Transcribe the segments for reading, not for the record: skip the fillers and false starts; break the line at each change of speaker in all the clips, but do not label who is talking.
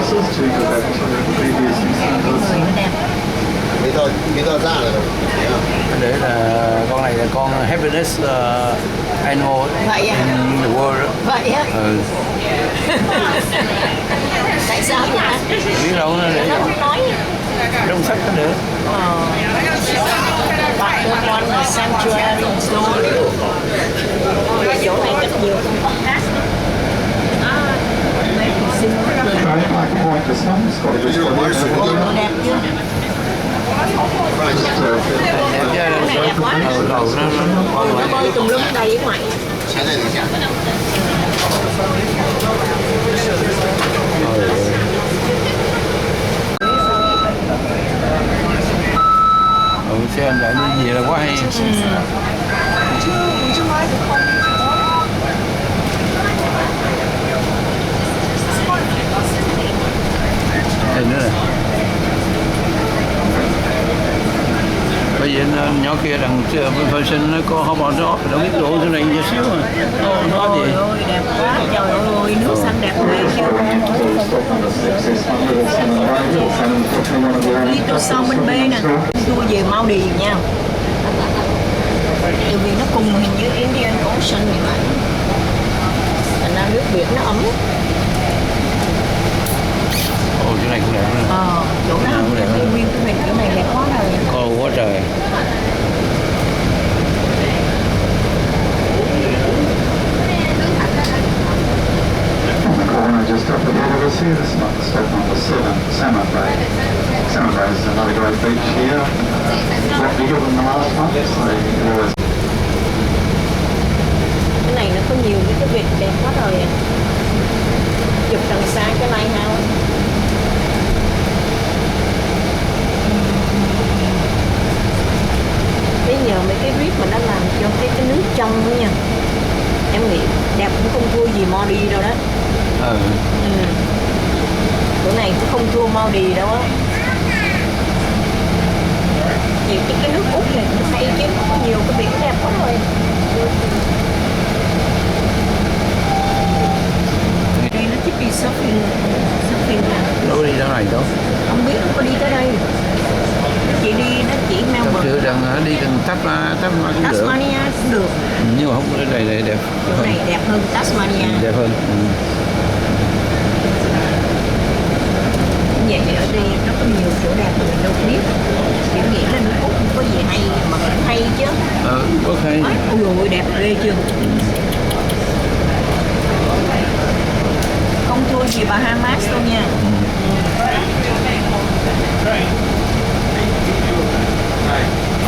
passes to go back to the previous standards.
Biết to ra rồi.
Để là con này là con happiness animal
Vậy à?
in the world.
Vậy á?
Ừ.
Tại sao vậy anh?
Biết đâu nó để
Nó không nói.
trong sách nó nữa.
Bạn đơn one là sanctuary store. Chỗ này rất nhiều công tác khác. Mấy học sinh rất là
Right, like point to some, it's got to be
đẹp chưa?
Đẹp quá.
Nó bơi tùm lum đầy ở ngoài.
Xem lại như gì là quá hay. Đây nữa này. Bây giờ nhỏ kia đằng bên sinh nó có họ bỏ nó đâu biết đổ chỗ này chút xíu mà. Nó gì?
Ôi đẹp quá, trời ơi, nước xanh đẹp ghê chưa? Đi tour sau bên B nè, tour về Mau Đì nha. Tại vì nó cùng hình như Indian Ocean thì phải. Thành ra nước biển nó ấm.
Ồ, chỗ này cũng đẹp nữa.
Chỗ nào cũng đẹp. Nguyên cái hình chỗ này đẹp quá rồi.
Cô quá trời.
just up ahead of us here, this is not the step number 7, Salmon Bay. Salmon Bay is another great beach here. It's a lot bigger than the last one, so you can always...
Cái này nó có nhiều cái vịt đẹp quá rồi. Chụp đằng xa cái lighthouse. Cái nhờ mấy cái reef mà nó làm cho cái nước trong nữa nha. Em nghĩ đẹp cũng không thua gì Maldives đâu đó. Bữa này cũng không thua Maldives đâu á. Vì cái nước Úc này cũng hay chứ, có nhiều cái biển đẹp quá rồi. Đây nó thích đi surfing nè.
Đâu đi đâu này đâu?
Không biết nó có đi tới đây. Chị đi nó chỉ Melbourne.
Chưa đang đi gần Tasmania cũng được.
Tasmania cũng được.
Nhưng mà không có đây đẹp.
Chỗ này đẹp hơn Tasmania.
Đẹp hơn.
Vậy thì ở đây nó có nhiều chỗ đẹp mà mình đâu biết. Chỉ nghĩ là nước Úc không có gì hay mà cũng hay chứ.
Rất hay.
Ôi ôi đẹp ghê chưa. Không thua gì Bahamas đâu nha.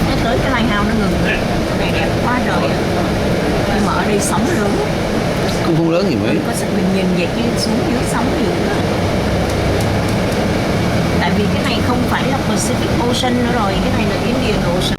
Nó tới cái lighthouse nó ngừng. Cái này đẹp quá trời. Nhưng mà ở đây sóng lớn.
Cũng không lớn gì mấy.
Có sức mình nhìn về kia xuống dưới sóng được. Tại vì cái này không phải là Pacific Ocean nữa rồi, cái này là Indian Ocean.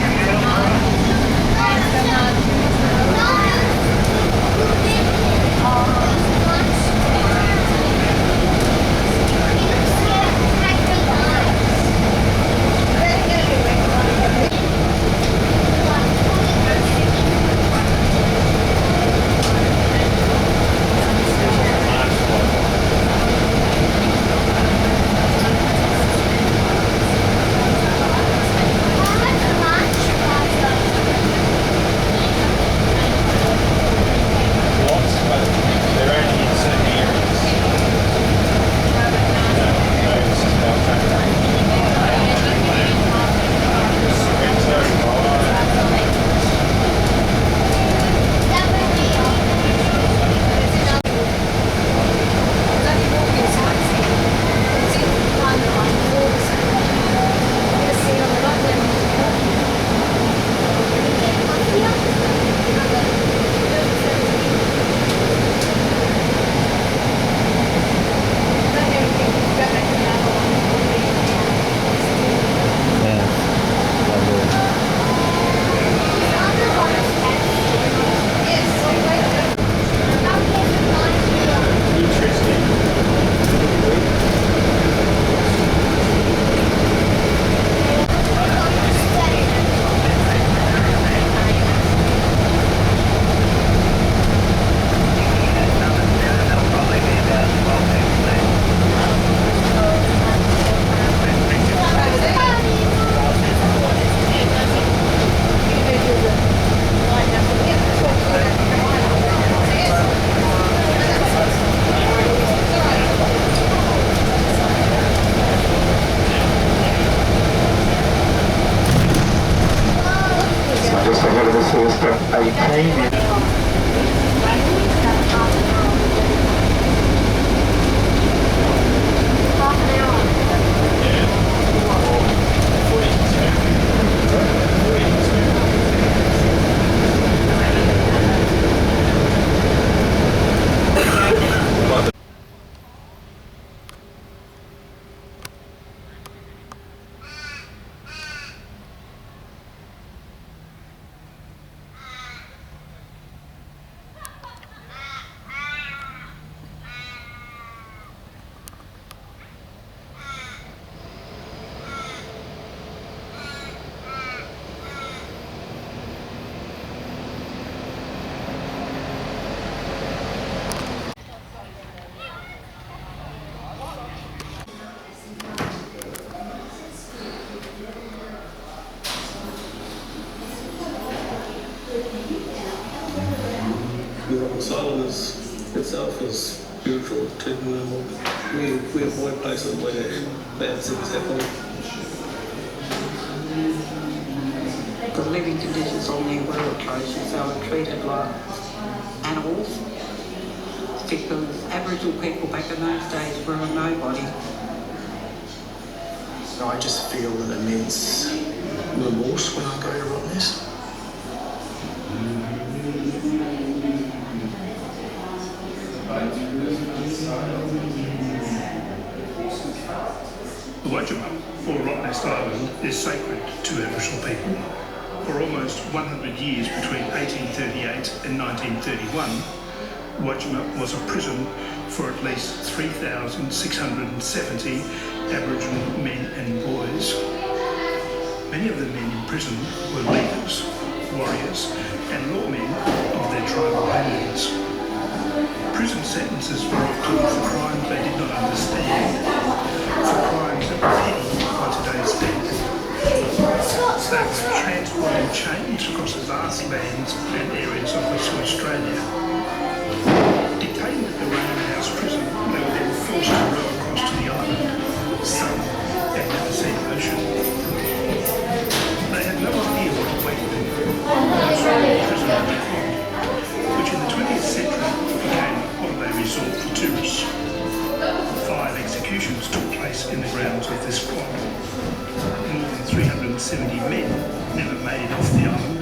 Sister 18.
The soul itself is beautiful too. We avoid places where bad things happen.
The living conditions on there were atrocious. They were treated like animals because Aboriginal people back in those days were a nobody.
So I just feel an immense remorse when I go to Rottnest.
The Wajima, or Rottnest Island, is sacred to Aboriginal people. For almost 100 years between 1838 and 1931, Wajima was a prison for at least 3,670 Aboriginal men and boys. Many of the men in prison were leaders, warriors and lawmen of their tribal homelands. Prison sentences were often for crimes they did not understand, for crimes that were petty by today's standards. They were transported in chains across vast lands and areas of Western Australia. Detained at the Rain House prison, they were then forced to row across to the island, sun and never see the ocean. They had no idea what awaited them. Prison which in the 20th century became a holiday resort for tourists. 5 executions took place in the grounds of this squad. More than 370 men never made it off the island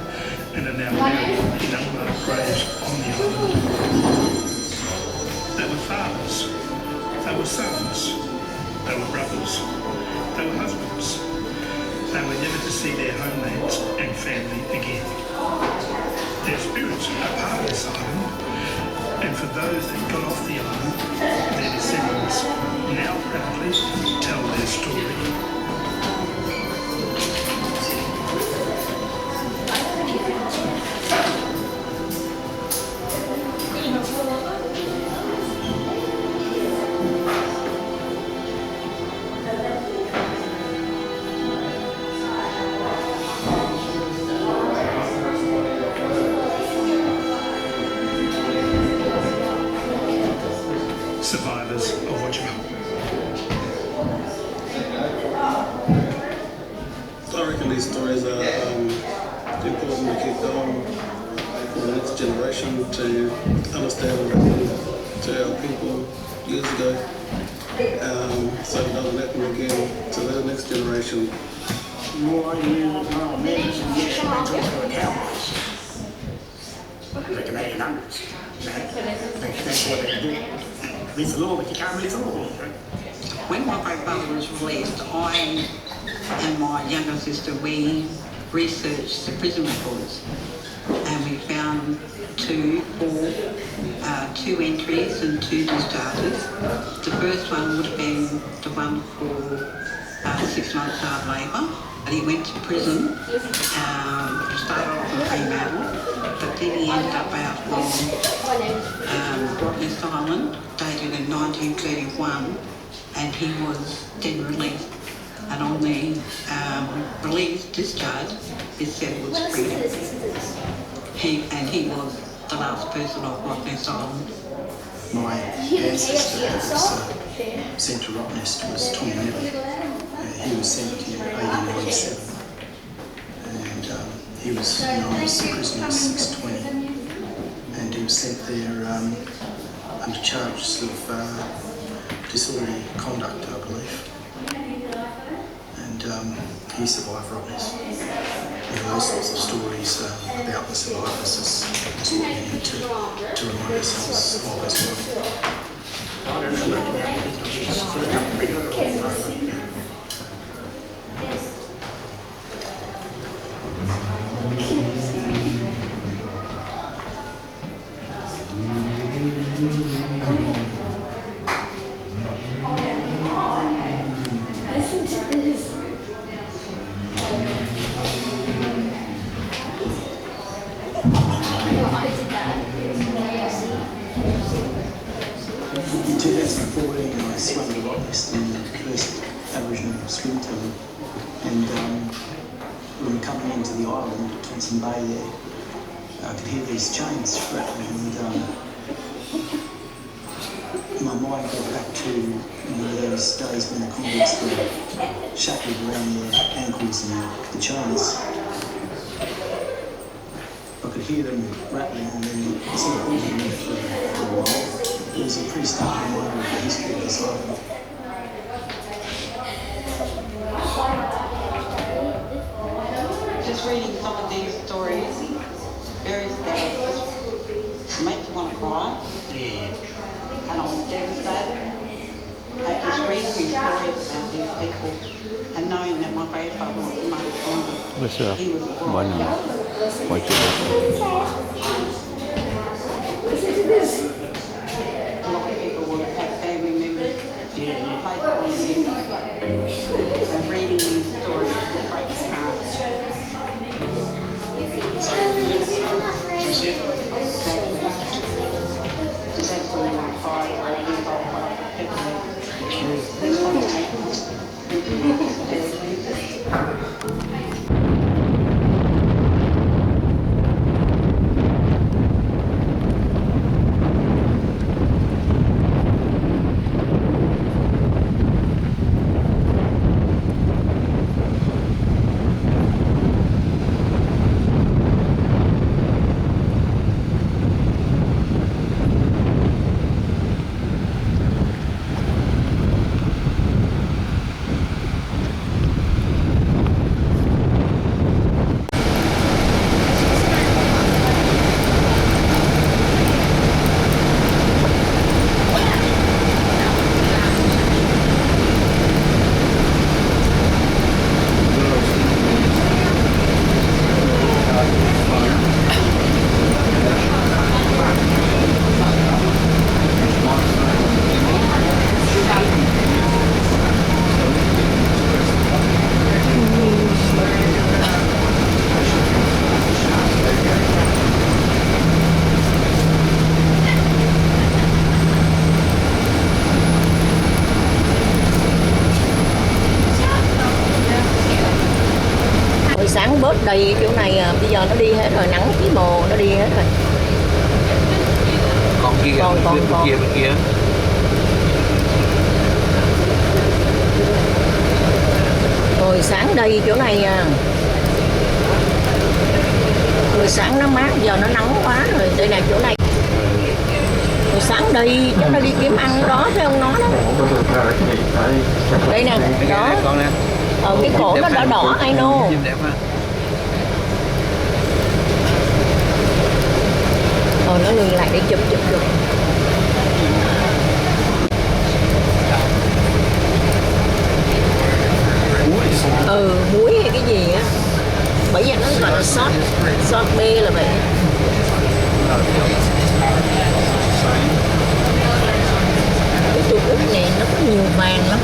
and are now buried in unmarked graves on the island. They were fathers, they were sons, they were brothers, they were husbands. They were never to see their homelands and family again. Their spirits are part of this island, and for those that got off the island, their descendants now proudly tell their story. Survivors of Wajima.
I reckon these stories are important to keep going for the next generation to understand what happened to our people years ago, so it doesn't happen again to the next generation.
More you men and yes, they talk to the cowboys. Like the 1800s. That's what they do. It's the law, but you can't really follow it.
When my brother was released, I and my younger sister, we researched the prison records and we found two entries and 2 discharges. The first one would have been the one for 6 months hard labour, but he went to prison, started off in Fremantle, but then he ended up out on Rottnest Island, dated in 1931, and he was then released. And on the release discharge, it said it was freedom. He was the last person off Rottnest Island.
My ancestor that was sent to Rottnest was Tom Miller. He was sent here in 1897. And
he was, I was a prisoner 620, and he was sent there under charges of disorderly conduct, I believe. And he survived robberies. And those sorts of stories about the survivors is what we need to remind ourselves of as well. In 2014, I swam the rock list in the first Aboriginal swim team, and when we were coming into the island at Thompson Bay there, I could hear these chains rattling, and my mind got back to those days when the convicts were shackled around their ankles and the chains. I could hear them rattling, and then sort of holding me for a while. It was a pretty stark reminder of the history of this island.
Just reading some of these stories, very sad, make you want to cry. Yeah. And I was devastated. Just reading these stories about these people and knowing that my grandfather was much older. He was a lot younger. A lot of people will have family members placed on them. And reading these stories breaks my heart. That's when I cried, where I didn't go
Sáng bớt đầy chỗ này bây giờ nó đi hết rồi, nắng cái mồ nó đi hết rồi.
Còn kia bên kia.
Hồi sáng đây chỗ này hồi sáng nó mát, giờ nó nắng quá rồi. Đây này chỗ này hồi sáng đây chúng ta đi kiếm ăn đó thấy không, nó đó. Đây nè, đó ở cái cổ nó đỏ đỏ ai nô. Nó lùi lại để chụp được. Muối hay cái gì á, bởi vì nó gọi là sốt bê là vậy. Cái chuột ức này nó có nhiều vàng lắm.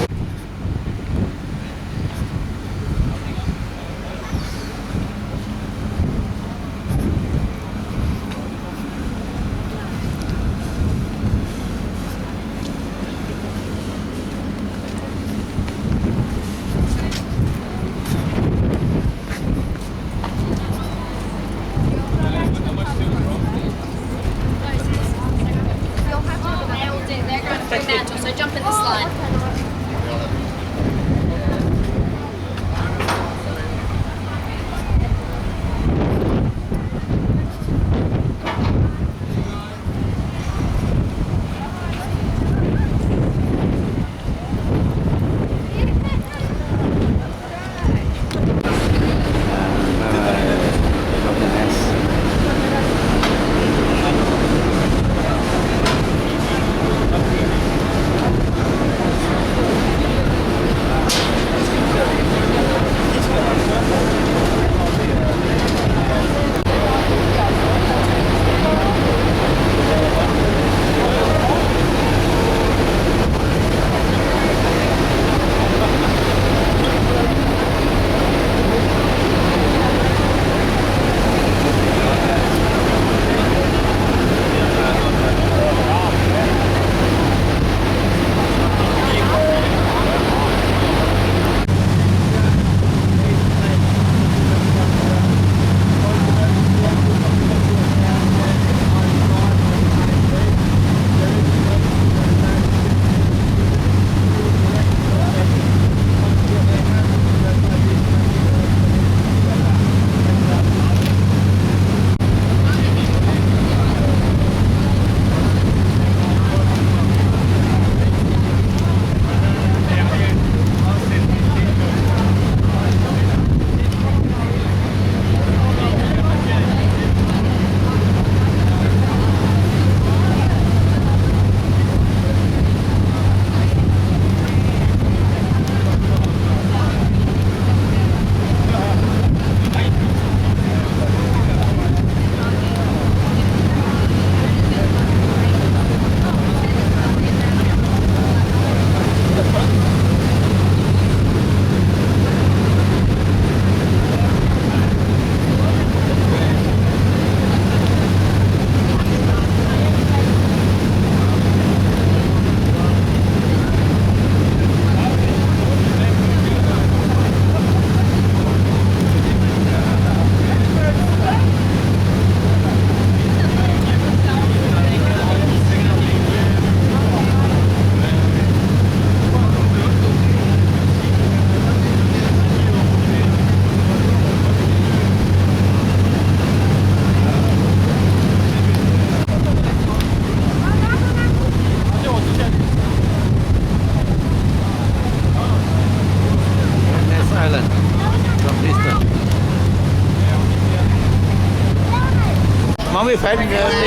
không biết phải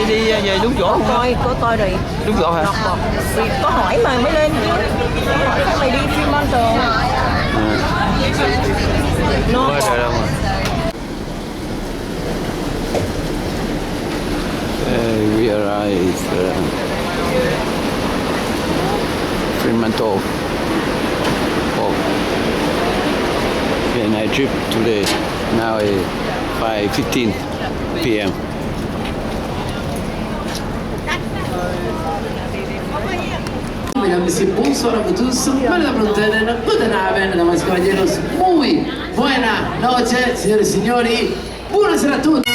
đi về đúng chỗ không?
Có coi rồi.
Đúng chỗ hả?
Vì có hỏi mà mới lên chứ. Có hỏi sao mày đi phim Monster. Nó
Quá trời đâu mà. We arrived Fremantle. Oh. Okay, night trip today. Now it's 5:15 p.m.
Mis impulsos, buenas fronteras, guten Abend, damas y caballeros, muy buena noche, señores y signori, buonasera a tutti.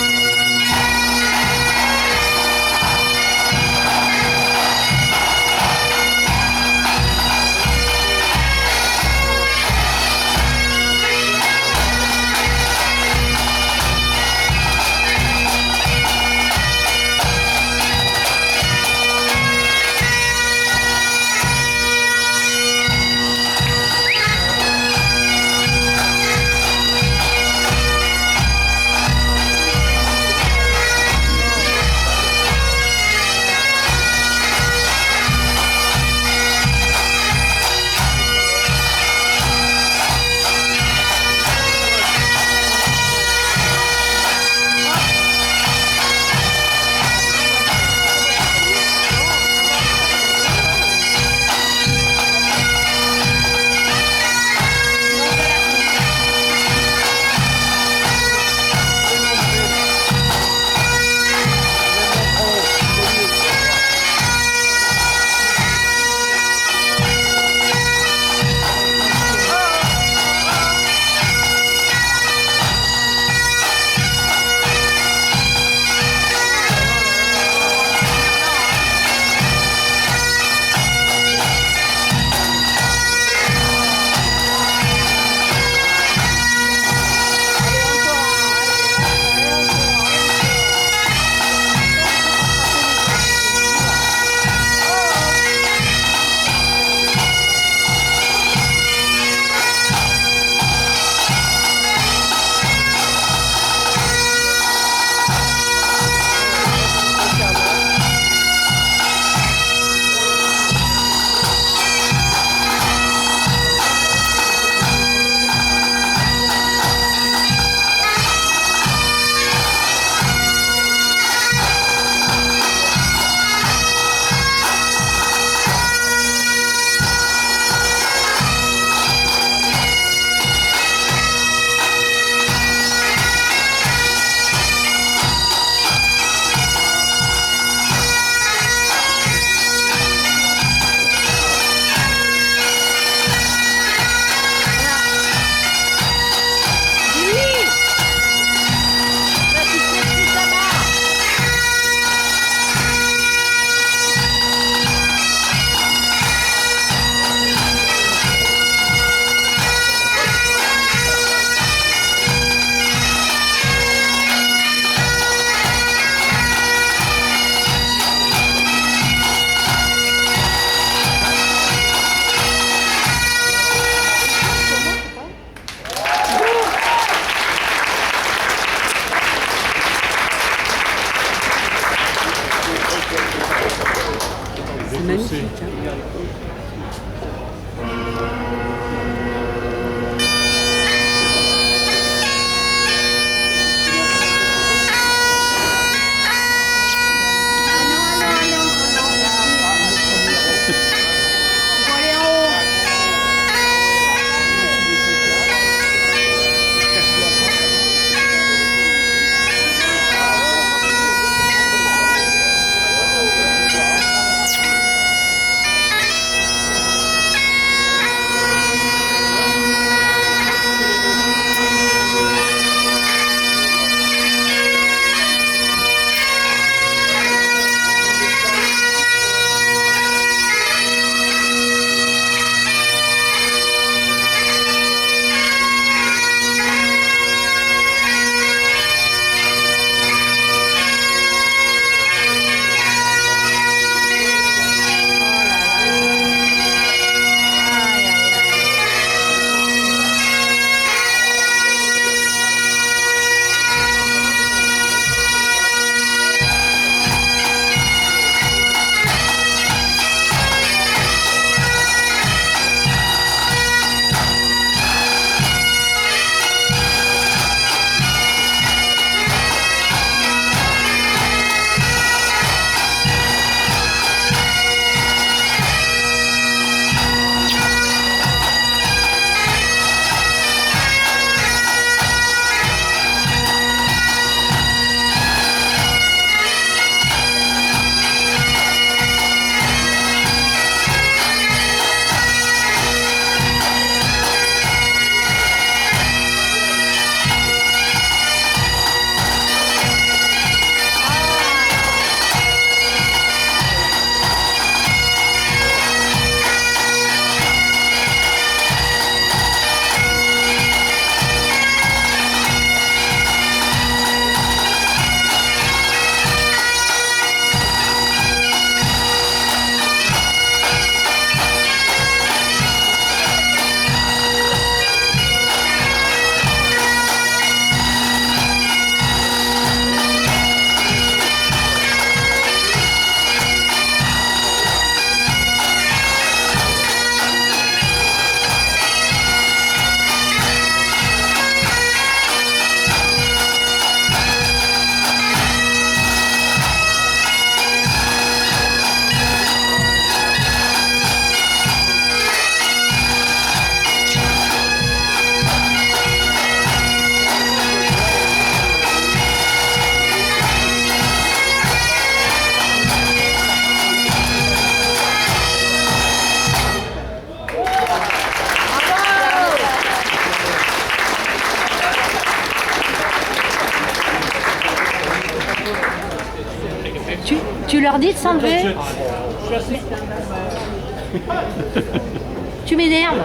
Tu leur dis de s'enlever. Tu m'énerves.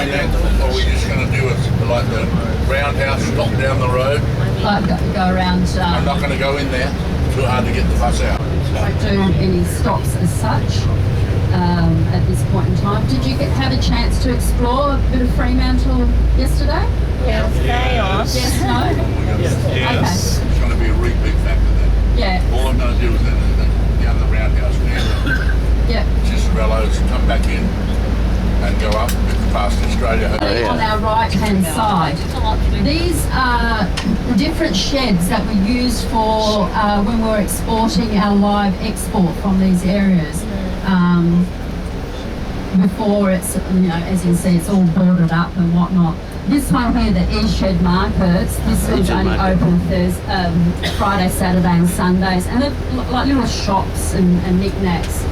Fremantle, or are we just going to do it like the roundhouse, stop down the road?
Like go around.
I'm not going to go in there. Too hard to get the bus out.
Don't do any stops as such at this point in time. Did you have a chance to explore a bit of Fremantle yesterday?
Yes.
Yes, no?
Yes. It's going to be a really big factor then.
Yeah.
All I'm going to do is then the other roundhouse now.
Yeah.
Cicirello's, come back in and go up a bit past Australia.
On our right-hand side. These are different sheds that were used for when we were exporting our live export from these areas. Before it's, as you see, it's all boarded up and whatnot. This one here, the E-Shed Markets, this one's only open Thursday, Friday, Saturday and Sundays. And they're like little shops and knickknacks,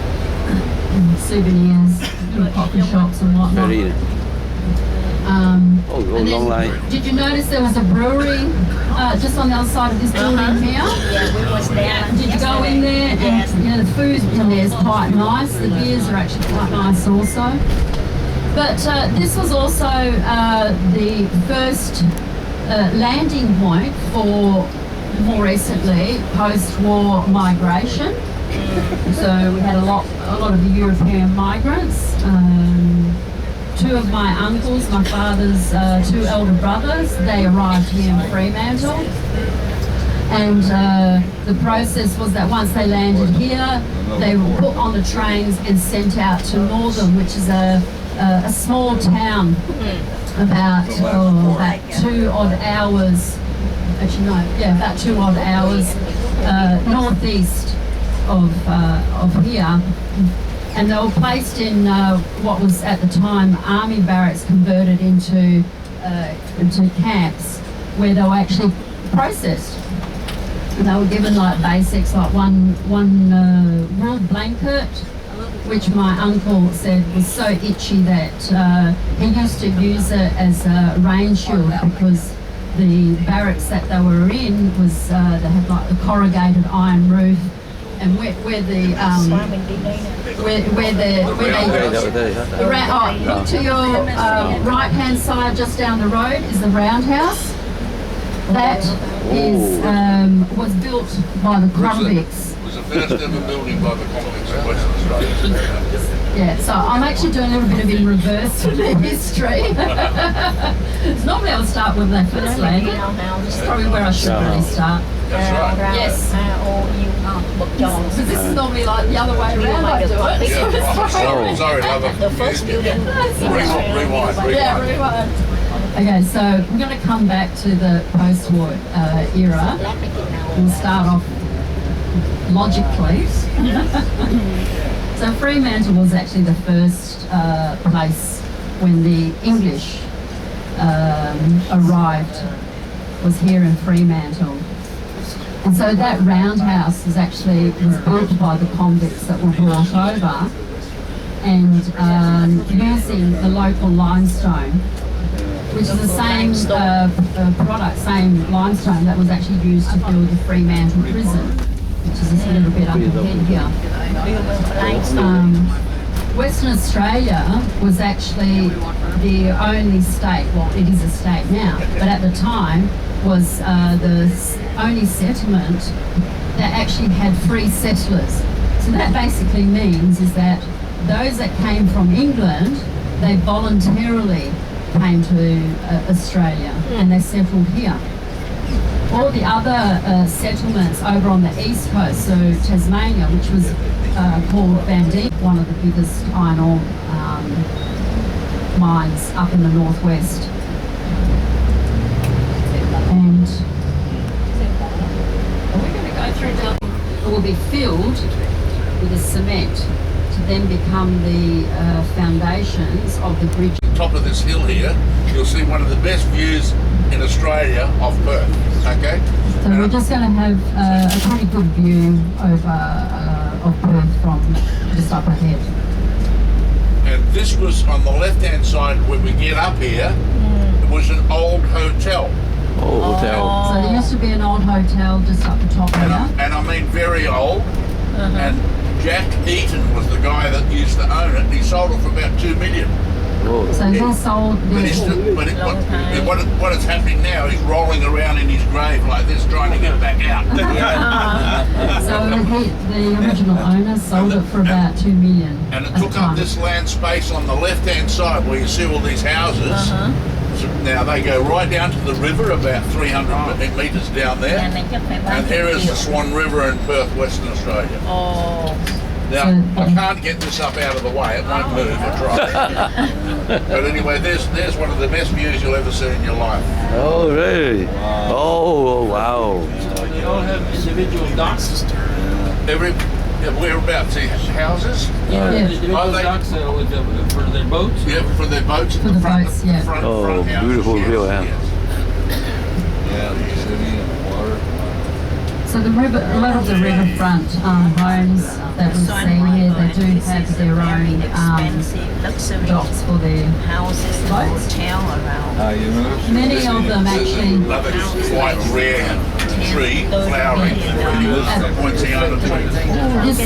souvenirs, little coffee shops and whatnot.
Long line.
Did you notice there was a brewery just on the other side of this building here?
Yeah, we was there.
Did you go in there? And the food in there is quite nice. The beers are actually quite nice also. But this was also the first landing point for, more recently, post-war migration. So we had a lot of the European migrants. Two of my uncles, my father's two elder brothers, they arrived here in Fremantle. And the process was that once they landed here, they were put on the trains and sent out to Northern, which is a small town about 2 odd hours, actually no, yeah, about 2 odd hours northeast of here. And they were placed in what was at the time army barracks converted into camps where they were actually processed. And they were given like basics, like one wool blanket, which my uncle said was so itchy that he used to use it as a rain shield because the barracks that they were in was they had like a corrugated iron roof. And where look to your right hand side, just down the road, is the roundhouse. That is was built by the convicts.
It was the first ever building by the convicts in Western Australia.
Yeah, so I'm actually doing a little bit of in reverse to the history. Normally I'll start with that first landing. It's probably where I should really start.
That's right.
Yes. So this is normally like the other way around I do it.
Yeah. Sorry, love.
The first building.
Rewind.
Yeah, rewind. Okay, so we're going to come back to the post-war era. We'll start off logically. So Fremantle was actually the first place when the English arrived, was here in Fremantle. And so that roundhouse was built by the convicts that were brought over, and using the local limestone, which is the same product, same limestone that was actually used to build the Fremantle prison, which is a little bit up ahead here. Western Australia was actually the only state, well it is a state now, but at the time was the only settlement that actually had free settlers. So that basically means is that those that came from England, they voluntarily came to Australia and they settled here. All the other settlements over on the east coast, so Tasmania, which was called Van Diemen, one of the biggest iron ore mines up in the northwest. And we're going to go through down. It will be filled with a cement to then become the foundations of the bridge.
Top of this hill here, you'll see one of the best views in Australia of Perth. Okay.
So we're just going to have a pretty good view over of Perth from just up ahead.
And this was on the left-hand side when we get up here. It was an old hotel.
Old hotel.
So there used to be an old hotel just up the top here.
And I mean very old. And Jack Eaton was the guy that used to own it. He sold it for about $2 million.
So they sold
But, he's
their...
still, but what is happening now, he's rolling around in his grave like this, trying to get back out.
So the original owner sold it for about $2 million.
And it took up this land space on the left-hand side where you see all these houses. So now they go right down to the river, about 300 metres down there. And here is the Swan River in Perth, Western Australia. Now, I can't get this up out of the way, it won't move, I tried. But anyway, there's one of the best views you'll ever see in your life.
Oh, really? Oh, wow.
You all have individual docks?
Whereabouts the houses?
Individual docks for their boats?
Yeah, for their boats.
For the boats, yeah.
Front
Oh,
houses,
beautiful
yes,
view, yeah.
yes.
Yeah, the city and water.
So a lot of the riverfront homes that we see here, they do have their own docks for their boats. Many of them actually...
Another quite rare tree, flowering Poinciana tree.
This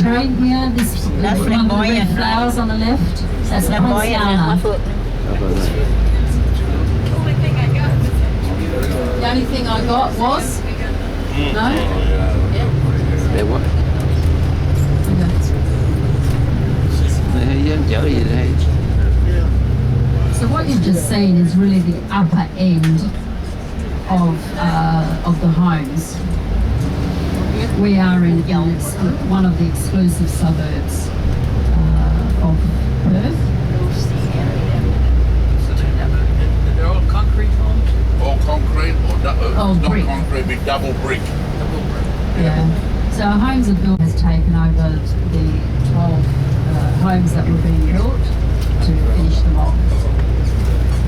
tree here, this one of the red flowers on the left, that's Poinciana. The only thing I got was... No?
Đẹp quá. Chở gì đây?
So what you've just seen is really the upper end of the homes. We are in one of the exclusive suburbs of Perth.
They're all concrete homes?
All concrete or not
brick.
concrete, but double brick.
Yeah. So Homes of Built has taken over the 12 homes that were being built to finish them off.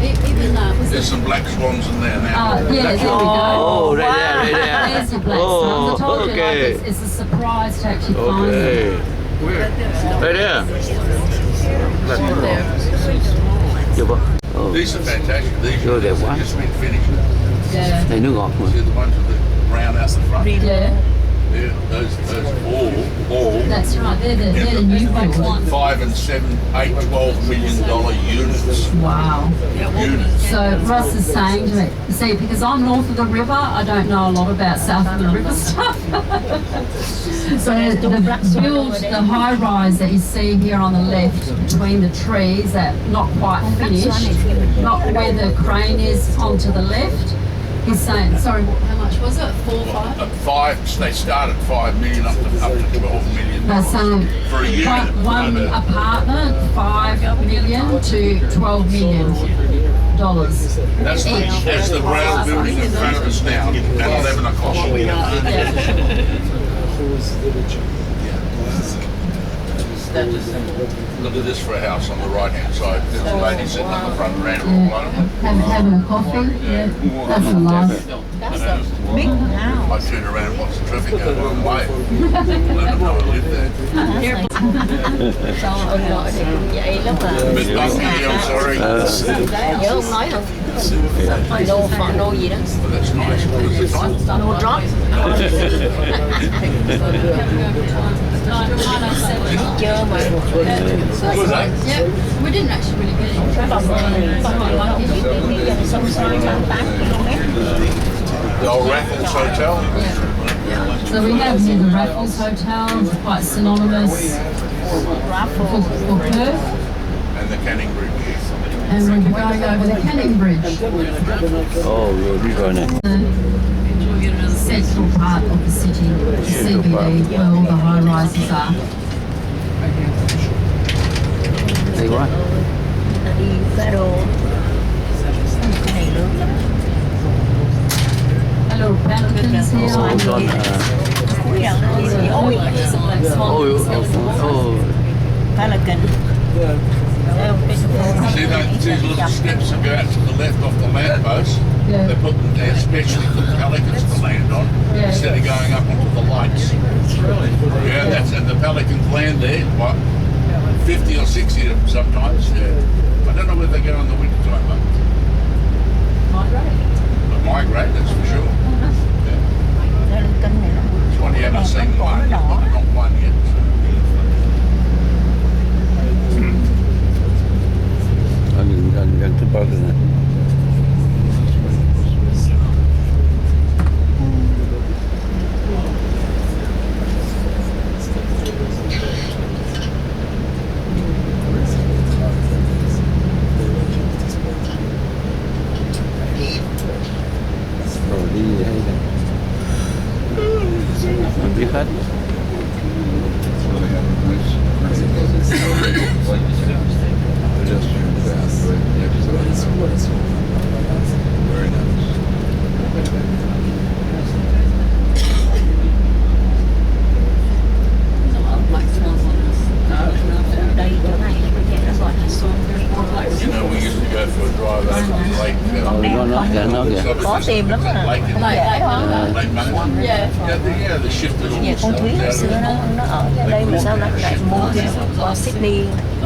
Even
There's some black swans in there now.
yeah, there we go.
Oh, right there, right there.
There's your black swans. I told you,
okay.
like, it's a surprise to actually find
Okay.
them.
Where? Right there. Chưa bác? Oh.
These are fantastic. These
Vô đẹp quá.
have just been finished.
Yeah.
Đây nước ngọt mà.
See the ones with the brown out the front?
Yeah.
Yeah, those all.
That's right. They're the new build.
5 and 7, 8, $12 million units.
Wow.
Units.
So Ross is saying to me, see, because I'm north of the river, I don't know a lot about south of the river stuff. So the high rise that you see here on the left between the trees, that not quite finished, not where the crane is onto the left. He's saying, sorry, how much was it? 4 or 5?
5. They start at 5 million up to $12 million.
They're saying
for a unit.
one apartment, $5 million to $12 million.
That's the brown building in front of us now, at 11 o'clock. Look at this for a house on the right-hand side. There's a lady sitting on the front veranda all alone.
Having a coffee. Yeah. That's a nice.
That's a big house.
I turn around and watch the traffic go one way. Let them know I live there.
Sao ông nội thì cũng vậy lắm mà.
Miss Buckley, I'm sorry.
Nhớ ông nói không? No gì đó.
Well, that's nice. What's the time?
No drop. Chưa mà.
Was that?
Yeah, we didn't actually really get it.
The old Raffles Hotel.
So we have here the Raffles Hotel, quite synonymous for Perth.
And the Canning Bridge.
And we're going over the Canning Bridge.
Oh, rồi rồi này.
The central part of the city, CBD, where all the high rises are.
Hay quá.
Đi cá đồ.
A little pelicans here.
Pelican.
See these little steps that go out to the left off the land boats?
Yeah.
They put them there especially for pelicans to land on, instead of going up onto the lights. Yeah, and the pelicans land there, what, 50 or 60 of them sometimes. Yeah. I don't know where they go in the winter time, but migrate, that's for sure. It's one you haven't seen one, not one yet.
gần tới Perth này. Rồi đi hay là mình biết hết.
You know, we used to go for a drive over the lake.
Nó kìa.
Có tìm lắm à.
Lake Management.
Yeah.
Yeah, the shifted all
Nhà
the
con
stuff
Thúy hồi
down
xưa
there.
nó ở ra đây mà sao nó lại mua cái qua Sydney.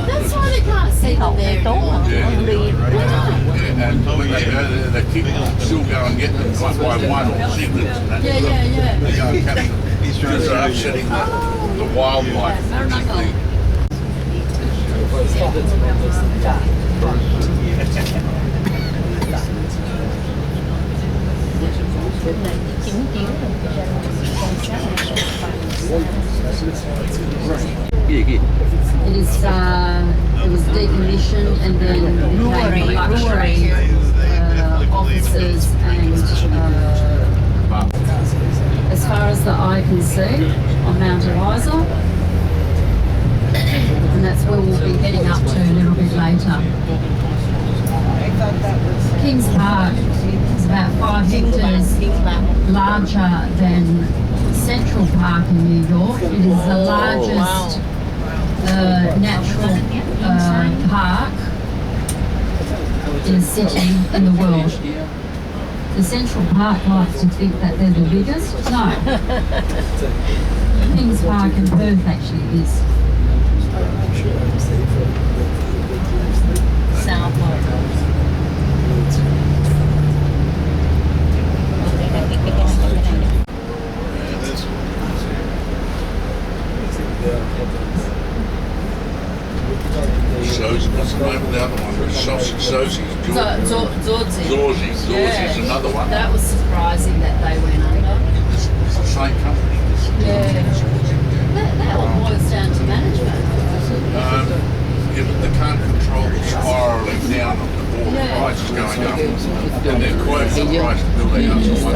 That's why they can't see them
Hậu
there
cái tốt mà
Yeah.
không đi.
Yeah, and when they go there, they keep still go and get them one by one or sequence. And
Yeah, yeah, yeah.
They go and catch them because they're upsetting the wildlife. particularly.
Chính kiến
Cái gì?
It is. It was decommissioned and then became luxury offices and. As far as the eye can see, on Mount Eliza, and that's where we'll be heading up to a little bit later. Kings Park is about 5 hectares larger than Central Park in New York. It is the largest natural park in a city in the world. The Central Park likes to think that they're the biggest. No. Kings Park in Perth actually is.
sao mà
Sozi, what's the name of the other one? Sozi's. Zorzi's another one.
That was surprising that they went under.
It's the same company.
That all boils down to management.
Yeah, but they can't control the spiralling down of the border prices going up. And they're quoting the price to build a house on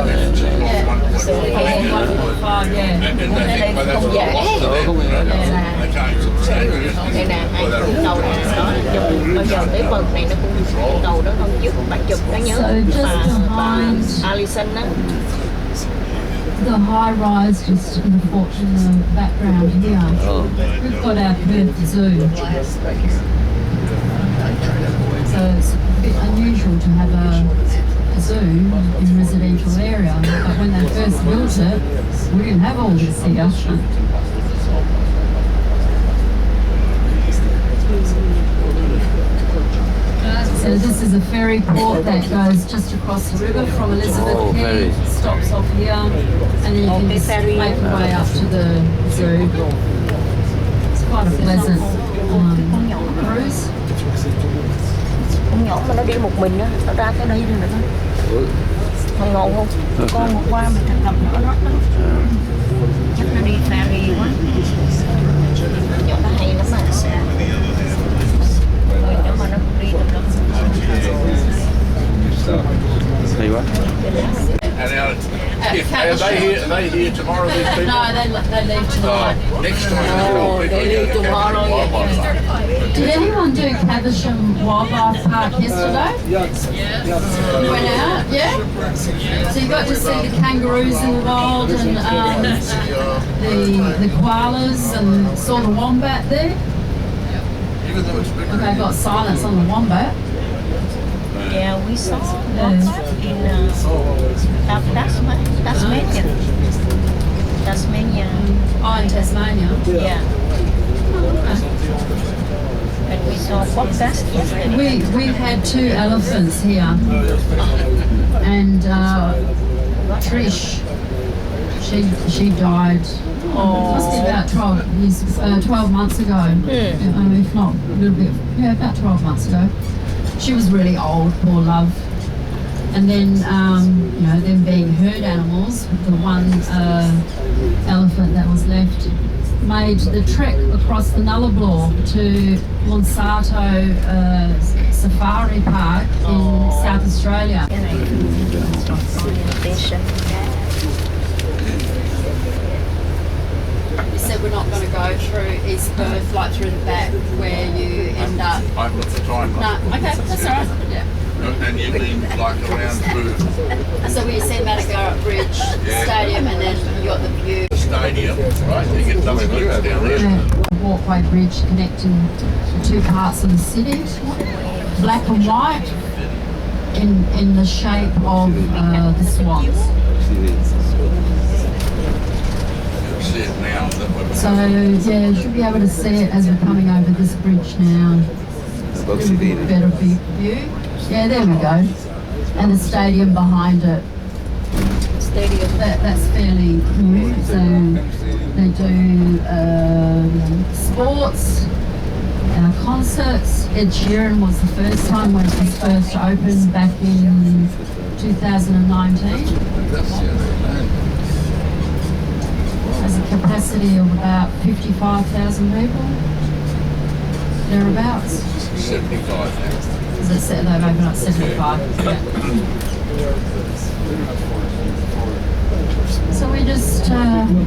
1.5
yeah.
And then they think, well, that's a loss to them. They can't stand it.
đây nè hai đầu này nó bây giờ cái phần này nó cũng đầu đó không chứ bà chụp nó nhớ bà Alison á.
The high rise just in the background here. We've got our Perth Zoo. So it's a bit unusual to have a zoo in a residential area. But when they first built it, we didn't have all this here. So this is a ferry port that goes just across the river from Elizabeth Quay, stops off here, and then you can just make your way up to the zoo. It's quite a pleasant cruise.
Con nhỏ mà nó đi một mình á, nó ra tới đây rồi nữa. Thằng ngộ không? Con một qua mình thằng gặp nó rất đó. Chắc nó đi ferry quá. Nhỏ nó hay lắm mà sao? Nếu mà nó đi được đó.
Hay quá.
And are they here tomorrow, these people?
No, they leave tonight.
Next time.
They leave tomorrow.
Did anyone do Caversham Wildlife Park yesterday?
Yes.
You went out, yeah? So you got to see the kangaroos in the wild and the koalas and saw the wombat there?
Even though it's bigger.
Okay, got silence on the wombat.
Yeah, we saw lots in Tasmania. Tasmania.
Oh, in Tasmania?
Yeah. And we saw podcast yesterday.
We've had 2 elephants here. And Trish, she died. Must be about 12 months ago. If not a little bit, about 12 months ago. she was really old, poor love. And then, you know, them being herd animals, the one elephant that was left made the trek across the Nullarbor to Monsanto Safari Park in South Australia. You said we're not going to go through East Perth, like through the back, where you end up.
I've got the time.
No, okay, that's all right. Yeah.
And you mean like around through
So we see Matagara Bridge, Stadium, and then you got the view.
the stadium, right? You get double links down there.
Walkway bridge connecting the two parts of the city, black and white, in the shape of the swans.
See it now that we're
So yeah, you should be able to see it as we're coming over this bridge now. A little bit better view. Yeah, there we go. And the stadium behind it. That's fairly new. So they do sports, concerts. Ed Sheeran was the first time when it was first opened back in 2019. Has a capacity of about 55,000 people, thereabouts.
75 now.
Is it set? They've opened up 75. Yeah. So we just going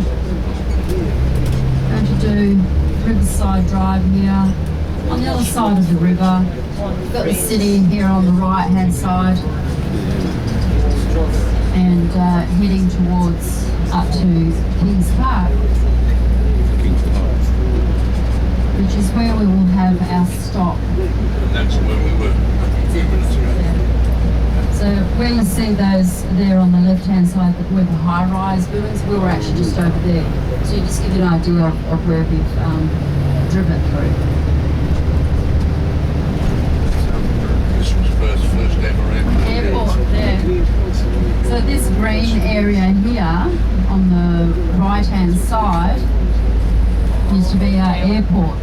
to do Riverside Drive here. On the other side of the river, we've got the city here on the right hand side, and heading towards up to Kings Park, which is where we will have our stop.
And that's where we were a few minutes ago.
So where you see those there on the left-hand side, where the high-rise buildings, we were actually just over there. So you just give you an idea of where we've driven through.
This was first ever
Airport there. So this green area here on the right-hand side used to be our airport.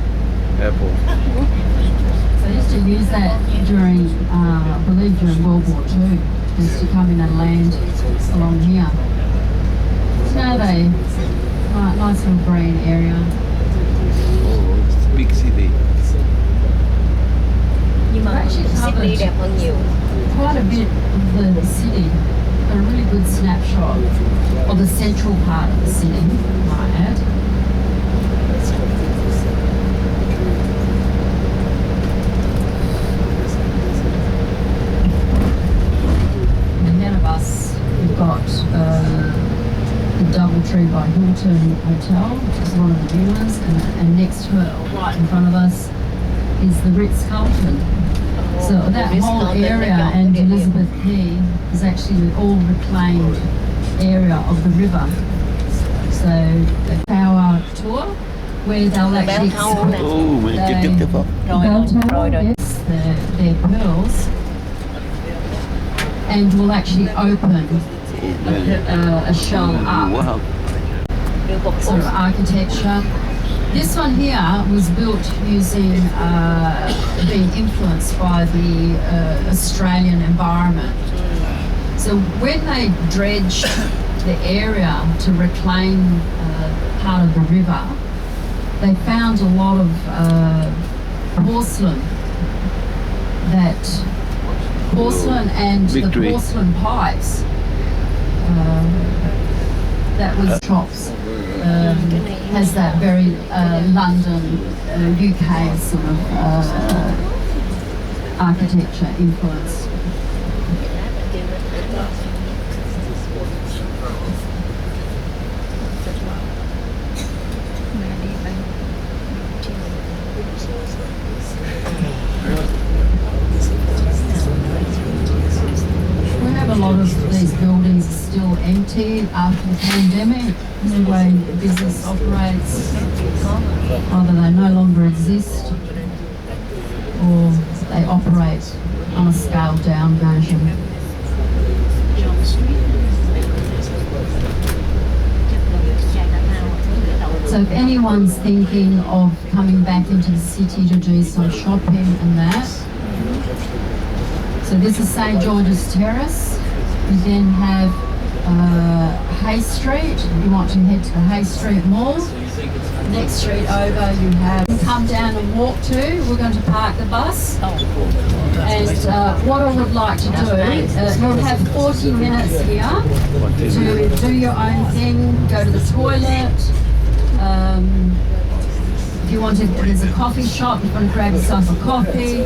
So I used to use that during, I believe during World War II. They used to come in and land along here. So now they, nice little green area.
Big city.
Nhưng mà Sydney đẹp hơn nhiều.
Quite a bit of the city. A really good snapshot of the central part of the city, might add. Ahead of us, we've got the Doubletree by Hilton Hotel, which is one of the new ones, and next to it, right in front of us, is the Ritz-Carlton. So that whole area and Elizabeth Quay is actually all reclaimed area of the river. So the power tour, where they'll actually explore yes, their pearls, and will actually open a shell up, sort of architecture. This one here was built using, being influenced by the Australian environment. So when they dredged the area to reclaim part of the river, they found a lot of porcelain and the porcelain pipes that was chops. Has that very London, UK sort of architecture influence. We have a lot of these buildings still empty after the pandemic. The way business operates, either they no longer exist or they operate on a scaled down version. So if anyone's thinking of coming back into the city to do some shopping and that, So this is St George's Terrace. You then have Hay Street. You want to head to the Hay Street Mall. Next street over you have come down and walk to. We're going to park the bus. And what I would like to do, you'll have 40 minutes here to do your own thing, go to the toilet. If you want to, there's a coffee shop, you want to grab yourself a coffee,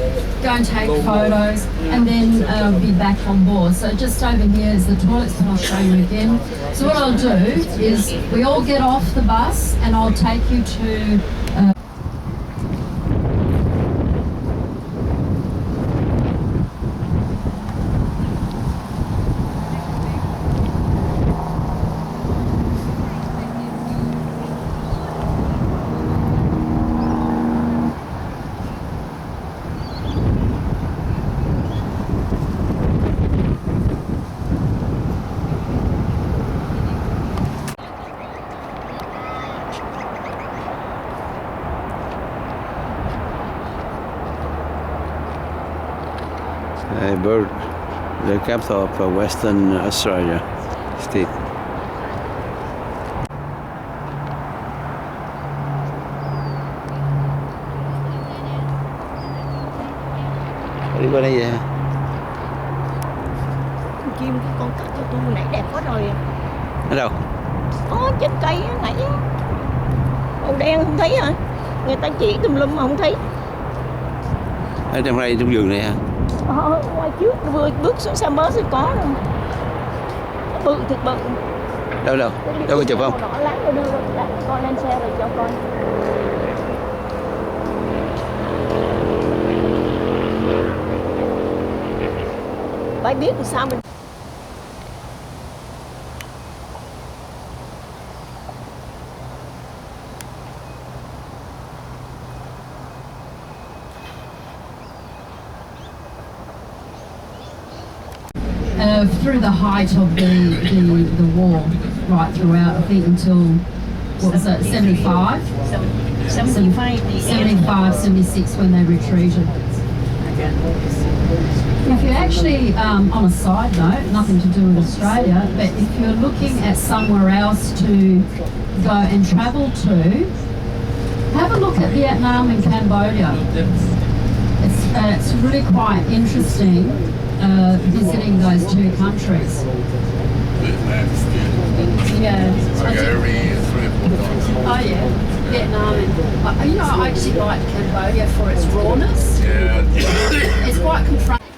go and take photos, and then be back on board. So just over here is the toilets, and I'll show you again. So what I'll do is we all get off the bus, and I'll take you to
Perth, the capital of Western Australia state. Đi qua đây vậy hả?
Con chim con cắt cho tôi nãy đẹp quá rồi.
Ở đâu?
Trên cây á, nãy á. Màu đen không thấy hả? Người ta chỉ tùm lum mà không thấy.
Ở trong đây, trong vườn này hả?
Ngoài trước vừa bước xuống xe bus thì có rồi. Bự thiệt bự.
Đâu đâu có chụp không?
Lát rồi đưa con lên xe rồi cho con. Bãi biết làm sao mình.
Through the height of the war, right throughout, I think until, what was that, 75? 75, 76 when they retreated. If you're actually, on a side note, nothing to do with Australia, but if you're looking at somewhere else to go and travel to, have a look at Vietnam and Cambodia. It's really quite interesting visiting those two countries. Yeah.
I go every year 3 or 4 times.
Oh yeah, Vietnam and you know I actually like Cambodia for its rawness.
Yeah.
It's quite confronting.